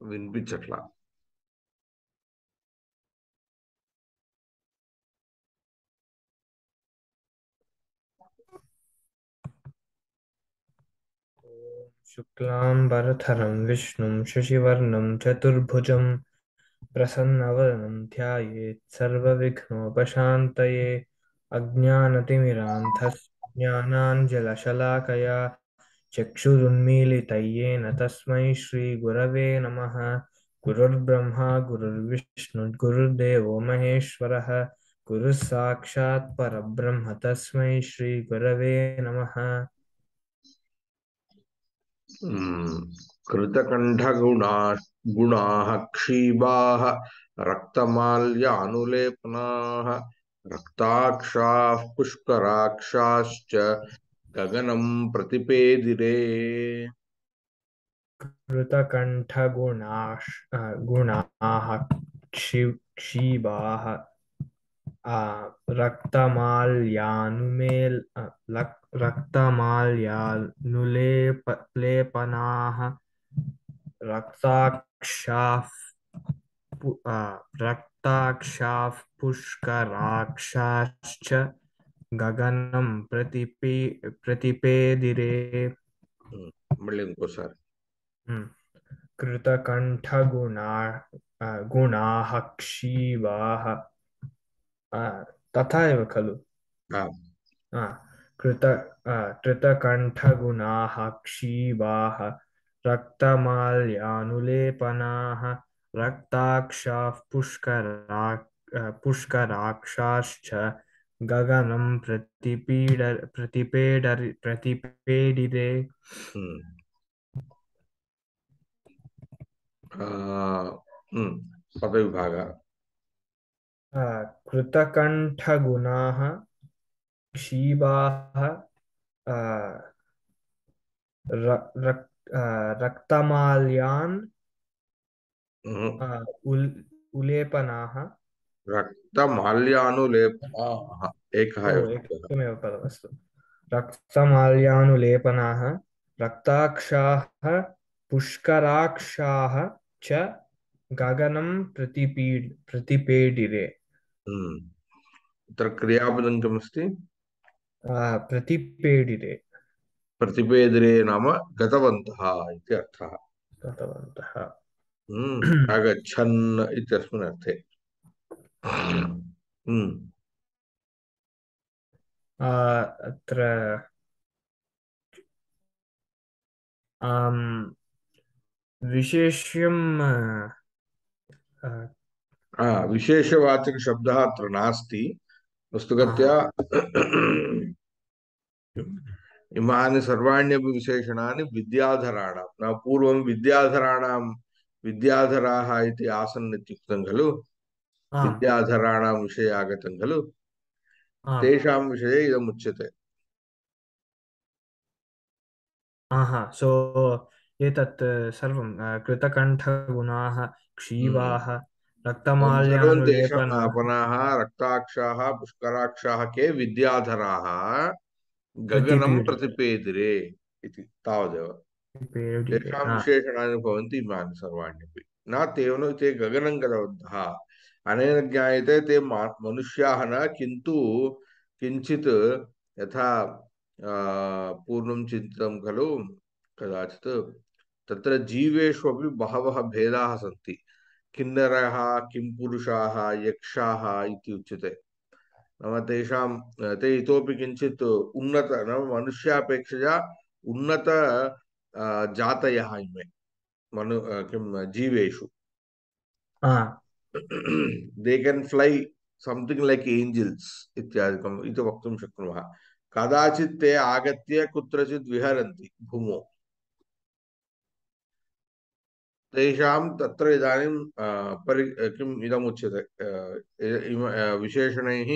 వినిపించట్లా. शुक्लांबरधरं विष्णुं शशिवर्णं चतुर्भुजं प्रसन्नवदनं ध्यायेत् सर्वविघ्नोपशान्तये अज्ञानतिमिरान्धस्य ज्ञानाञ्जनशलाकया चक्षुरुन्मीलितं येन तस्मै श्रीगुरवे नमः। गुरुर्ब्रह्मा गुरुर्विष्णु गुरुर्देवो महेश्वरः गुरुः साक्षात् परब्रह्म तस्मै श्रीगुरवे नमः। गुणाः क्षीबाः रक्तमाल्यानुलेपनाः रक्ताक्षाः पुष्कराक्षाश्च गगनं प्रतिपेदिरे। गुणाः क्षीबाः रक्तमाल्यानुलेपनाः रक्ताक्षाः रक्ताक्षाः पुष्कराक्षाश्च गगनं प्रतिपेदिरे। మళ్ళీ ఇంకోసారి. गुणाः क्षीबाः तथा एव खलु। कृतकण्ठगुणाः क्षीबाः रक्तमाल्यानुलेपनाः रक्ताक्षाः पुष्कराक्षाश्च गगनं प्रतिपेडिरे। पदविभाग. कृतकण्ठगुणाः क्षीबाः रक्तमाल्यान् उलेपनाः रक्तमाल्यानुलेपनाः एकः एव शब्दः. एकमेव पदमस्तु। रक्तमाल्यानुलेपनाः रक्ताक्षाः पुष्कराक्षाः च गगनं प्रतिपेडिरे। तत्र क्रियापदं किमस्ति? प्रतिपेडिरे। प्रतिपेदिरे नाम गतवन्तः इति अर्थः. गतवन्तः अगच्छन् इत्यस्मिन् अर्थे. अत्र विशेष्यं विशेषवाचकशब्दः अत्र नास्ति वस्तुगत्या. इमानि सर्वाण्यपि विशेषणानि विद्याधराणां न पूर्वं विद्याधराः इति आसन् इत्युक्तं खलु. विद्याधराणां विषये आगतं खलु. तेषां विषये इदम् उच्यते. सो एतत् सर्वं कृतकण्ठगुणाः क्षीबाः रक्तमाल्यानुलेपनाः रक्ताक्षाः पुष्कराक्षाः के विद्याधराः गगनं प्रतिपीडिते प्रतिपेदिरे इति तावदेव. तेषां विशेषणानि भवन्ति इमानि सर्वाण्यपि. न ते गगनं गतवन्तः अनेन ज्ञायते ते मनुष्याः न किन्तु किञ्चित् यथा पूर्वं चिन्तितं खलु कदाचित् तत्र जीवेषु अपि बहवः भेदाः सन्ति. किन्नरः किंपुरुषाः यक्षाः इति उच्यते. नाम तेषां ते इतोपि किञ्चित् उन्नत नाम मनुष्यापेक्षया उन्नत जातयः इमे किं जीवेषु. they can fly something like angels इत्यादिकम् इति वक्तुं शक्नुमः. कदाचित् ते आगत्य कुत्रचित् विहरन्ति भूमौ. तेषां तत्र इदानीं किम् इदमुच्यते विशेषणैः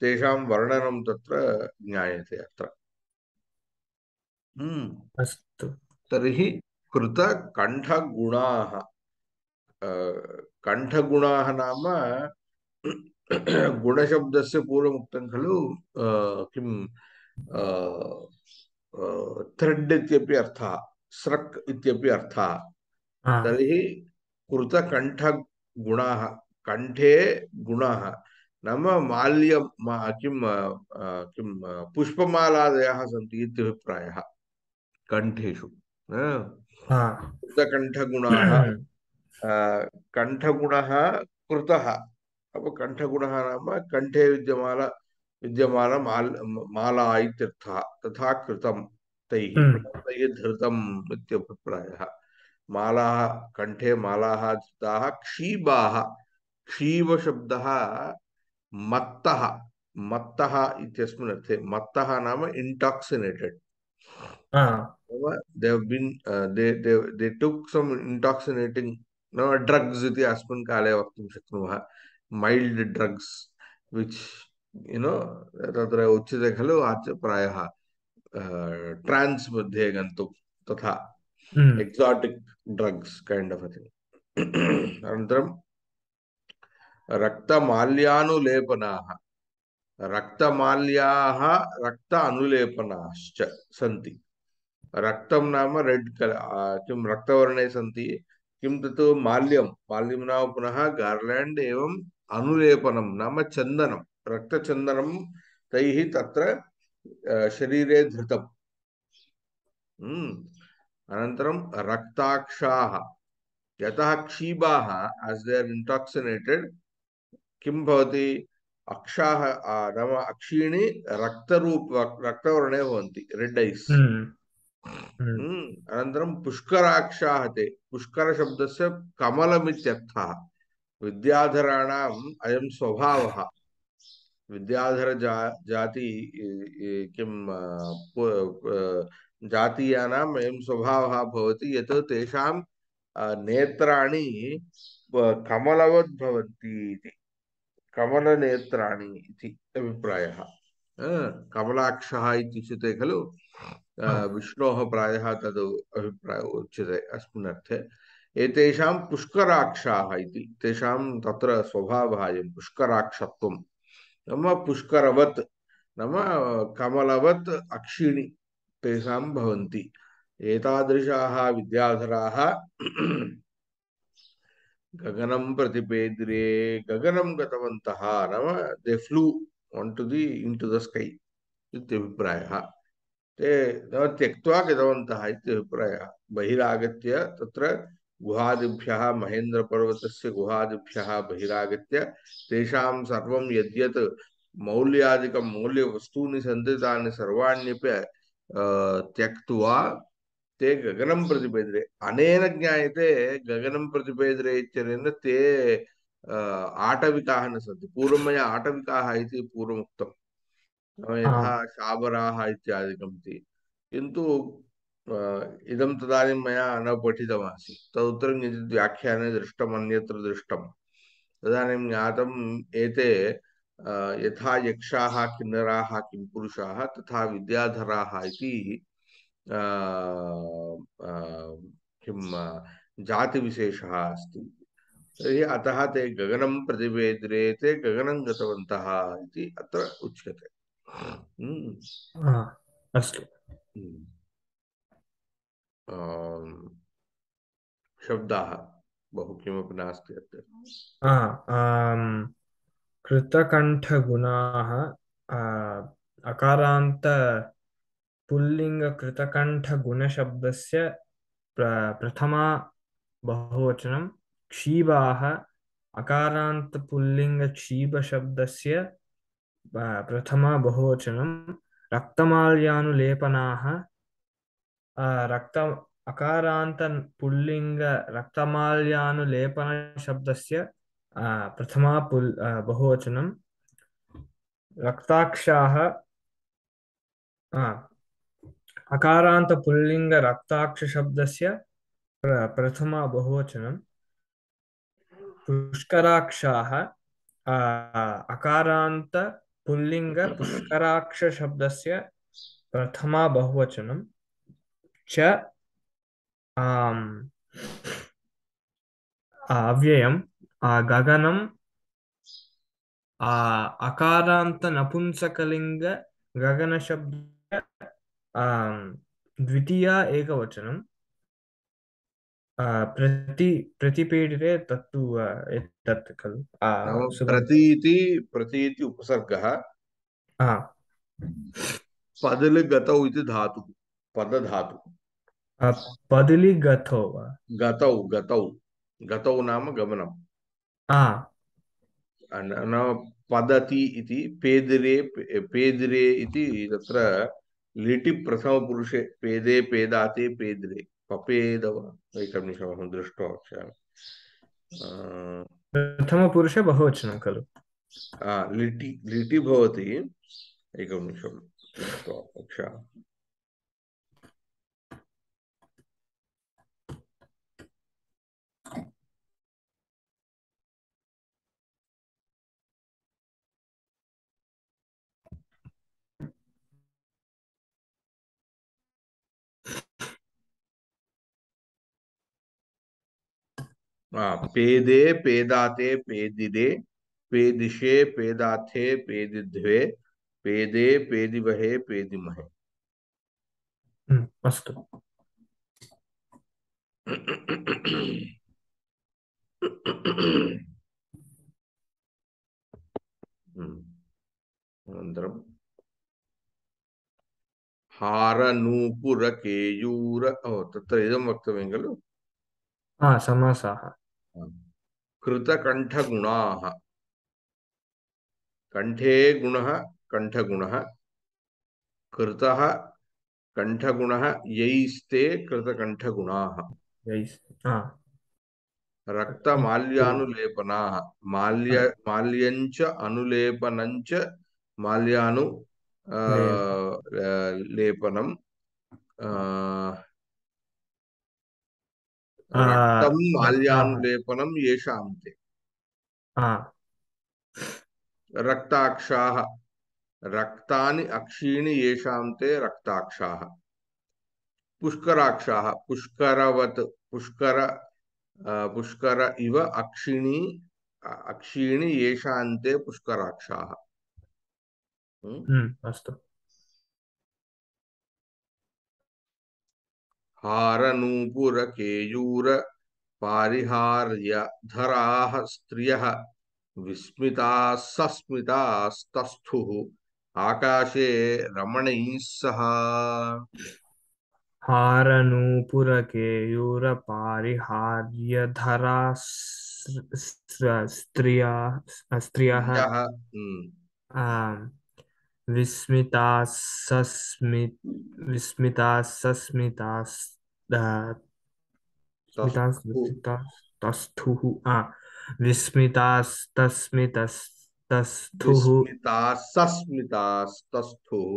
तेषां वर्णनं तत्र ज्ञायते अत्र. अस्तु तर्हि कृतकण्ठगुणाः कण्ठगुणाः नाम गुणशब्दस्य पूर्वमुक्तं खलु किं थ्रेड् इत्यपि अर्थः, स्रक् इत्यपि अर्थः। हाँ तर्हि कृतकण्ठगुणाः, कण्ठे गुणाः नाम माल्यं किं पुष्पमालादयः सन्ति इत्यभिप्रायः कण्ठेषु। हाँ कृतकण्ठगुणाः, कण्ठगुणः कृतः। अब कण्ठगुणः नाम कण्ठे विद्यमान माला इत्यर्थः। तथा कृतं तैः, तैः धृतम् इत्यभिप्रायः। मालाः, कण्ठे मालाः धृताः। क्षीबाः, क्षीबशब्दः मत्तः, मत्तः इत्यस्मिन् अर्थे। मत्तः नाम इंटॉक्सिनेटेड। हाँ They have been they took some intoxicating drugs इति अस्मिन् काले वक्तुं शक्नुमः। mild drugs which तत्र उच्यते खलु प्रायः ट्रान्स् मध्ये गन्तुं, तथा exotic drugs kind of a thing. अनन्तरं रक्तमाल्यानुलेपनाः, रक्तमाल्याः रक्त अनुलेपनाश्च सन्ति। रक्तं नाम रेड् कलर्, किं रक्तवर्णे सन्ति। किं तत् माल्यं, माल्यं नाम पुनः गार्लैण्ड् एवं अनुलेपनं नाम चन्दनं, रक्तचन्दनं तैः तत्र शरीरे धृतम्। अनन्तरं रक्ताक्षाः, यतः क्षीबाः as they are intoxicated, किं भवति, अक्षाः नाम अक्षीणि रक्तरूप रक्तवर्णे भवन्ति, रेड् ऐस्। अनन्तरं पुष्कराक्षाः ते, पुष्करशब्दस्य कमलमित्यर्थः। विद्याधराणाम् अयं स्वभावः। विद्याधर जाति किं जातीयानाम् अयं स्वभावः भवति यत् तेषां नेत्राणि कमलवत् भवन्ति इति। कमलनेत्राणि इति अभिप्रायः। कमलाक्षः इत्युच्यते खलु। हाँ विष्णोः प्रायः तद् अभिप्राय उच्यते अस्मिन् अर्थे। एतेषां पुष्कराक्षाः इति, तेषां तत्र स्वभावः अयं पुष्कराक्षत्वं नाम पुष्करवत् नाम कमलवत् अक्षिणि तेषां भवन्ति। एतादृशाः विद्याधराः गगनं प्रतिपेद्रे, गगनं गतवन्तः नाम they flew on to the into the sky इत्यभिप्रायः। ते न त्यक्त्वा गतवन्तः इत्यभिप्रायः। बहिरागत्य तत्र गुहादिभ्यः, महेन्द्रपर्वतस्य गुहादिभ्यः बहिरागत्य तेषां सर्वं यद्यत् मौल्यादिकं मौल्यवस्तूनि सन्ति तानि सर्वाण्यपि त्यक्त्वा ते गगनं प्रतिपेद्रे। अनेन ज्ञायते गगनं प्रतिपेद्रे इत्यनेन ते आटविकाः न सन्ति। पूर्वं मया आटविकाः इति पूर्वमुक्तं, यथा हाँ शाबराः इत्यादिकम् इति। किन्तु इदं तदानीं मया न पठितमासीत्। तदुत्तरं किञ्चित् व्याख्याने दृष्टम्, अन्यत्र दृष्टम्। तदानीं ज्ञातम् एते यथा यक्षाः, किन्नराः, किंपुरुषाः तथा विद्याधराः इति अ, अ, किं जातिविशेषः अस्ति। तर्हि अतः ते गगनं प्रतिवेद्रे, ते गगनं गतवन्तः इति अत्र उच्यते। हम्म, हाँ अस्तु। हम्म। आम्, शब्दाः बहु किमपि नास्ति अत्र। हाँ कृतकण्ठगुणाः अकारान्त पुल्लिङ्गकृतकण्ठगुणशब्दस्य प्रथमा बहुवचनं क्षीबाः अकारान्तपुल्लिङ्गक्षीबशब्दस्य प्रथमा बहुवचनं रक्तमाल्यानुलेपनाः रक्त अकारान्त पुल्लिङ्ग रक्तमाल्यानुलेपनशब्दस्य प्रथमा बहुवचनं रक्ताक्षाः अकारान्त पुल्लिङ्ग रक्ताक्षशब्दस्य प्रथमा बहुवचनं पुष्कराक्षाः अकारान्त पुल्लिङ्ग पुष्कराक्षशब्दस्य प्रथमा बहुवचनं च आम्, अव्ययम् गगनं अकारान्त नपुंसकलिङ्ग गगनशब्द द्वितीया एकवचनं प्रति प्रतिपीडिते तत्तु एतत् खलु नाम सुबन्त प्रतीति उपसर्गः पदल गतौ इति धातुः पदधातुः पदिलि गथो वा गतौ गतौ गतौ नाम गमनम् आ नाम पदति इति पेदिरे पेदिरे इति तत्र लिटि प्रथमपुरुषे पेदे पेदाते पेदिरे पपेदव एकनिमिषम् अहं दृष्ट्वा वक्ष्यामि प्रथमपुरुषे बहुवचनं खलु लिटि लिटि भवति एकनिमिषं दृष्ट्वा वक्ष्यामि पेदे पेदाते पेदिरे पेदिशे पेदाथे पेदिध्वे पेदे पेदिवहे पेदिमहे अस्तु अनन्तरं हारनूपुरकेयूर तत्र इदं वक्तव्यं खलु समासाः कृतकण्ठगुणाः कंठे गुणः कंठगुणः कृतः कंठगुणः यैस्ते कृतकण्ठगुणाः यैस् आ रक्तमाल्यानुलेपनाः माल्यञ्च अनुलेपनञ्च माल्यानु लेप लेपनं रक्तं रक्ताः माल्यानुलेपनं येषां ते रक्ताक्षाः रक्तानि अक्षीणि येषां ते रक्ताक्षाः पुष्कराक्षाः पुष्करवत् पुष्कर पुष्कर इव अक्षिणी अक्षीणि येषान्ते पुष्कराक्षाः अस्तु हारनूपुरकेयूर पारिहार्यधराः स्त्रियः विस्मिताः सस्मितास्तस्थुः आकाशे रमणैः सह हारनूपुरकेयूरपारिहार्यधरा स्त्रियः स्त्रियः आम्, विस्मिताः विस्मिताः तस्थुः स्मितास्तस्थुः विस्मितास्तस्मितस्तस्थुः विस्मिताः सस्मितास्तस्थुः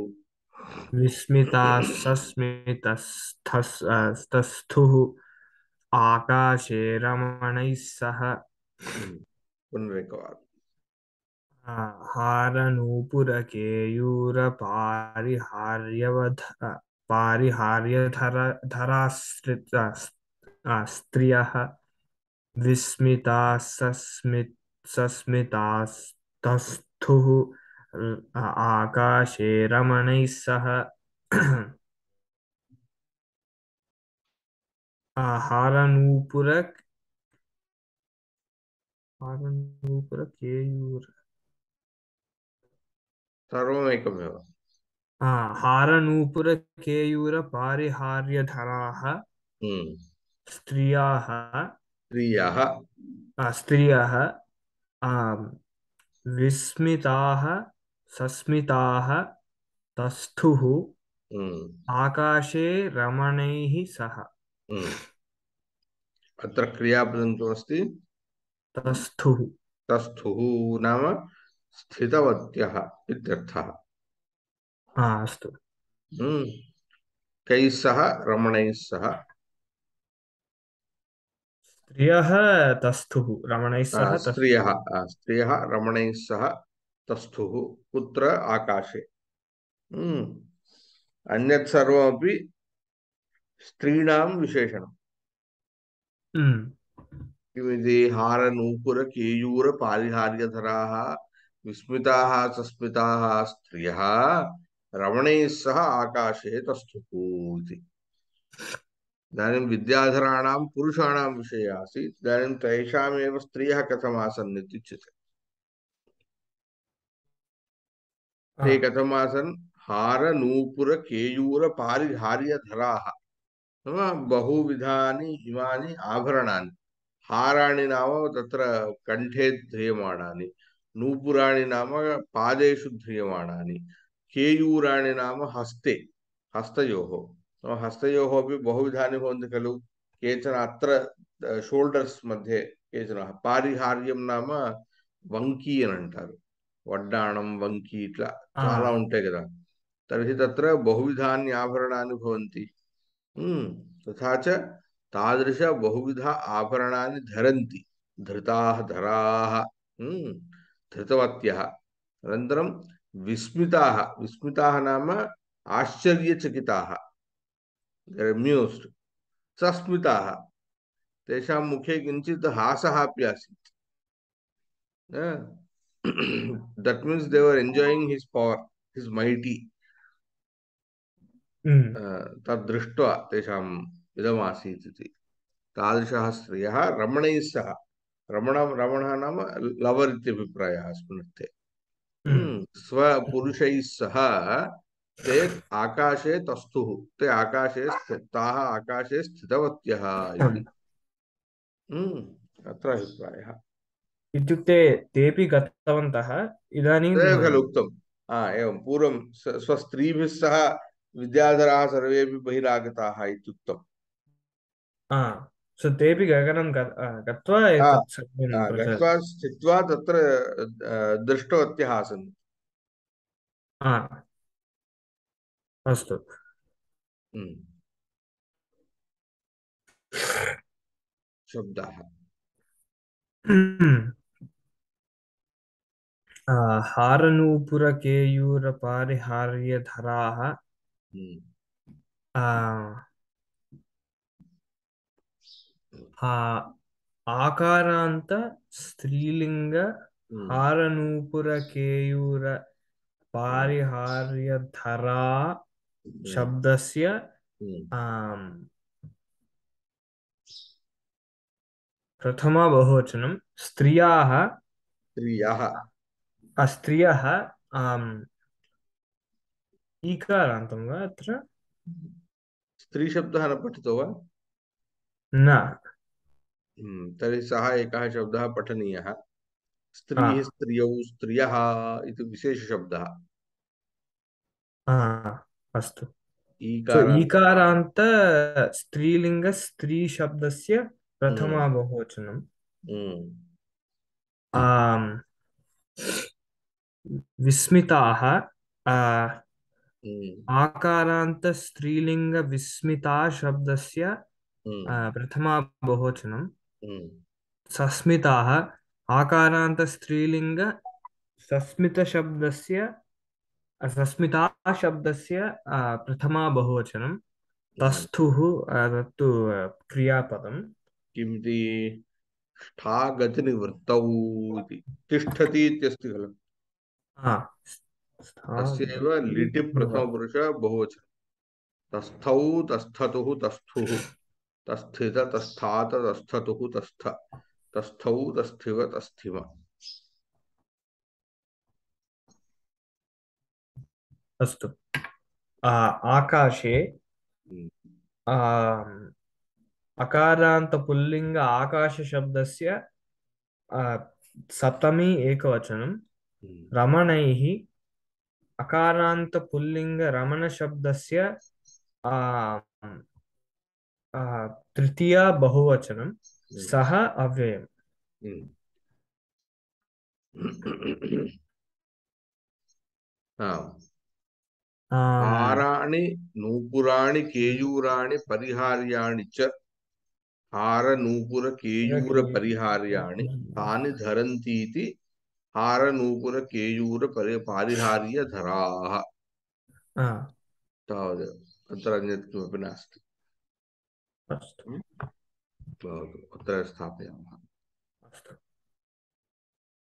विस्मितासस्मितस्तस्थुः आकाशे रमणैः सह पुनरेकवारम् हारनूपुरकेयूरपारिहार्यवध स्त्रियः विस्मितासस्मितास्तस्थुः आकाशे रमणैः सह हारनूपुर हारनूपुरकेयूर सर्वमेकमेव हारनूपुरकेयूरपारिहार्यधराः स्त्रियः स्त्रियः स्त्रियः आम्, विस्मिताः सस्मिताः तस्थुः आकाशे रमणैः सह अत्र क्रियापदं किमस्ति तस्थुः तस्थुः नाम स्थितवत्यः इत्यर्थः अस्तु कैः सह रमणैः सह स्त्रियः तस्थुः रमणैः सह स्त्रियः स्त्रियः रमणैः सह तस्थुः कुत्र आकाशे अन्यत् सर्वमपि स्त्रीणां विशेषणम् किमिति हारनूपुरकेयूरपारिहार्यधराः विस्मिताः सस्मिताः स्त्रियः रमणैः सह आकाशे तस्थुः इति। इदानीं विद्याधराणां पुरुषाणां विषये आसीत्, इदानीं तेषामेव स्त्रियः कथमासन् इत्युच्यते। ते आ, कथमासन्? हार नूपुर केयूर पारिहार्यधराः, नाम बहुविधानि इमानि आभरणानि। हाराणि नाम तत्र कण्ठे ध्रियमाणानि, नूपुराणि नाम पादेषु ध्रियमाणानि, केयूराणि नाम हस्ते, हस्तयोः। नाम हस्तयोः अपि बहुविधानि भवन्ति खलु। केचन अत्र शोल्डर्स् मध्ये, केचन पारिहार्यं नाम वङ्की అని అంటారు. వడ్డాణం వంకి ఇట్లా చాలా आ, ఉంటాయి కదా. तर्हि तत्र बहुविधानि आभरणानि भवन्ति। तथा च तादृश बहुविध आभरणानि धरन्ति, धृताः धराः, धृतवत्यः। अनन्तरं विस्मिताः, विस्मिताः नाम आश्चर्यचकिताः, अम्यूस्ड्। सस्मिताः, तेषां मुखे किञ्चित् हासः अपि आसीत्। That means they were enjoying his power, his mighty. तद्दृष्ट्वा तेषाम् इदमासीत् इति। तादृशः स्त्रियः रमणैः सह, रमणः नाम लवर् इत्यभिप्रायः अस्मिन् अर्थे। स्वपुरुषैः सह ते आकाशे तस्थुः, ते आकाशे ताः आकाशे स्थितवत्यः इति अत्र अभिप्रायः। इत्युक्ते तेऽपि गतवन्तः इदानीं तदेव खलु उक्तम्। एवं पूर्वं स्वस्त्रीभिः सह विद्याधराः सर्वेपि बहिरागताः इत्युक्तम्। आ, तेऽपि गगनं गत्वा एतत् सर्वं गत्वा स्थित्वा तत्र दृष्टवत्यः आसन्। अस्तु। शब्दाः हारनूपुरकेयूरपारिहार्यधराः आकारान्त स्त्रीलिंग हारनूपुरकेयूर पारिहार्यधरा शब्दस्य प्रथमा बहुवचनं स्त्रियाः। स्त्रियः स्त्रियः ईकारान्तं वा अत्र? स्त्रीशब्दः न पठितो वा? न। तर्हि सः एकः शब्दः पठनीयः। स्त्रीः स्त्रियौ स्त्रियः इति विशेषशब्दः। अस्तु। ईकारान्त ईकारान्त स्त्रीलिंग स्त्री शब्दस्य प्रथमा हम्म बहुवचनं हम्म विस्मिताः हम्म आकारान्त स्त्रीलिंग विस्मिता शब्दस्य हम्म प्रथमा बहुवचनं हम्म सस्मिताः आकारान्त स्त्रीलिंग सस्मित शब्दस्य सस्मिता शब्दस्य प्रथमा बहुवचनं हम्म। तस्थुः तत्तु क्रियापदम्। किमिति? ष्ठा गतिनिवृत्तौ इति। तिष्ठति इत्यस्ति खलु, हा तस्यैव लिटि प्रथमपुरुष बहुवचनं। तस्थौ तस्थतुः तस्थुः, तस्थित तस्थात तस्थतुः तस्थ, तस्थौ तस्थिव तस्थिम। अस्तु। आकाशे हम्म अकारान्त पुल्लिंग आकाश शब्दस्य सप्तमी एकवचनं हम्म रमणैः अकारान्त पुल्लिंग रमण शब्दस्य तृतीया बहुवचनं हम्म सः अव्ययम्। हम्म। हाँ। हाराणि नूपुराणि केयूराणि परिहार्याणि च, हार नूपुर केयूर परिहार्याणि तानि धरन्तीति हार नूपुर केयूर पारिहार्य धराः। तावदेव, अत्र अन्यत् किमपि नास्ति। अस्तु। भवतु, अत्र स्थापयामः। अस्तु।